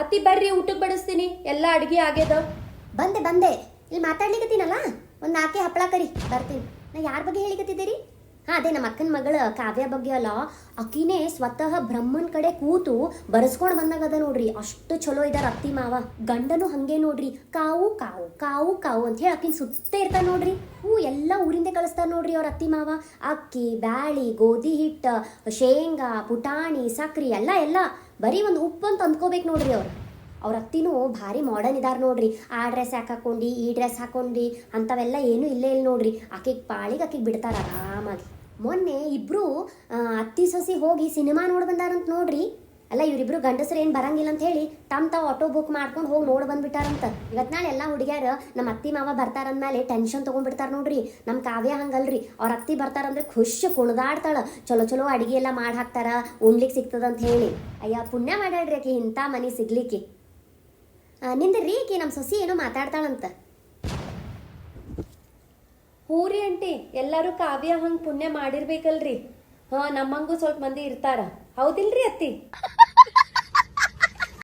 ಅತ್ತಿ ಬರ್ರಿ ಊಟಕ್ಕೆ ಬಡಿಸ್ತೀನಿ, ಎಲ್ಲ ಅಡ್ಗೆ ಆಗ್ಯದ. ಬಂದೆ ಬಂದೆ, ಇಲ್ಲಿ ಮಾತಾಡ್ಲಿಕತ್ತೀನಲ್ಲ, ಒಂದು ನಾಲ್ಕೇ ಹಪ್ಪಳ ಕರಿ ಬರ್ತೀನಿ. ನಾ ಯಾರ ಬಗ್ಗೆ ಹೇಳಿಕತ್ತಿದ್ದೀರಿ? ಹಾಂ, ಅದೇ ನಮ್ಮ ಅಕ್ಕನ ಮಗಳ ಕಾವ್ಯ ಬಗ್ಗೆ ಅಲ್ಲ. ಅಕ್ಕಿನೇ ಸ್ವತಃ ಬ್ರಹ್ಮನ್ ಕಡೆ ಕೂತು ಬರೆಸ್ಕೊಂಡು ಬಂದಾಗದ ನೋಡ್ರಿ. ಅಷ್ಟು ಚಲೋ ಇದಾರ ಅತ್ತಿ ಮಾವ. ಗಂಡನು ಹಂಗೆ ನೋಡ್ರಿ, ಕಾವು ಕಾವು ಕಾವು ಕಾವು ಅಂತ ಹೇಳಿ ಅಕ್ಕಿನ ಸುತ್ತೇ ಇರ್ತಾರ ನೋಡ್ರಿ. ಎಲ್ಲ ಊರಿಂದ ಕಳಿಸ್ತಾರ ನೋಡ್ರಿ ಅವ್ರ ಅತ್ತಿ ಮಾವ. ಅಕ್ಕಿ, ಬ್ಯಾಳಿ, ಗೋಧಿ ಹಿಟ್ಟು, ಶೇಂಗಾ, ಪುಟಾಣಿ, ಸಕ್ರಿ ಎಲ್ಲ ಎಲ್ಲ ಬರೀ ಒಂದು ಉಪ್ಪು ಅಂತ ಅಂದ್ಕೋಬೇಕು ನೋಡ್ರಿ ಅವ್ರ ಅತ್ತಿನೂ ಭಾರಿ ಮಾಡರ್ನ್ ಇದಾರ ನೋಡ್ರಿ. ಆ ಡ್ರೆಸ್ ಹಾಕೊಂಡು ಈ ಡ್ರೆಸ್ ಹಾಕೊಂಡು ಅಂಥವೆಲ್ಲ ಏನೂ ಇಲ್ಲೇ ಇಲ್ಲ ನೋಡ್ರಿ. ಆಕೆಗೆ ಪಾಳಿಗೆ ಆಕೆಗೆ ಬಿಡ್ತಾರ ಆರಾಮಾಗಿ. ಮೊನ್ನೆ ಇಬ್ರು ಅತ್ತಿ ಸೊಸಿ ಹೋಗಿ ಸಿನಿಮಾ ನೋಡಿ ಬಂದಾರಂತ ನೋಡ್ರಿ. ಅಲ್ಲ, ಇವರಿಬ್ರು ಗಂಡಸರು ಏನು ಬರಂಗಿಲ್ಲ ಅಂತ ಹೇಳಿ ತಾವು ಆಟೋ ಬುಕ್ ಮಾಡ್ಕೊಂಡು ಹೋಗಿ ನೋಡಿ ಬಂದ್ಬಿಟ್ಟಾರಂತ. ಇವತ್ತು ನಾಳೆ ಎಲ್ಲ ಹುಡುಗ್ಯಾರ ನಮ್ಮ ಅತ್ತಿ ಮಾವ ಬರ್ತಾರಂದ್ಮೇಲೆ ಟೆನ್ಷನ್ ತೊಗೊಂಡ್ಬಿಡ್ತಾರ ನೋಡ್ರಿ. ನಮ್ಮ ಕಾವ್ಯ ಹಂಗಲ್ರಿ, ಅವ್ರ ಅತ್ತಿ ಬರ್ತಾರಂದ್ರೆ ಖುಷಿ ಕುಣಿದಾಡ್ತಾಳ. ಚಲೋ ಚಲೋ ಅಡಿಗೆ ಎಲ್ಲ ಮಾಡಿ ಹಾಕ್ತಾರ, ಉಣ್ಲಿಕ್ಕೆ ಸಿಗ್ತದಂತ ಹೇಳಿ. ಅಯ್ಯ ಪುಣ್ಯ ಮಾಡ್ಯಾಡ್ರಿ ಆಕಿ ಇಂಥ ಮನೆ ಸಿಗ್ಲಿಕ್ಕೆ. ನಿಂದ್ರಿ, ಆಕಿ ನಮ್ಮ ಸೊಸಿ ಏನೋ ಮಾತಾಡ್ತಾಳಂತ. ಹೂರಿ ಆಂಟಿ, ಎಲ್ಲರೂ ಕಾವ್ಯ ಹಂಗೆ ಪುಣ್ಯ ಮಾಡಿರ್ಬೇಕಲ್ರಿ. ಹಾಂ, ನಮ್ಮಂಗೂ ಸ್ವಲ್ಪ ಮಂದಿ ಇರ್ತಾರ, ಹೌದಿಲ್ರಿ ಅತ್ತಿ?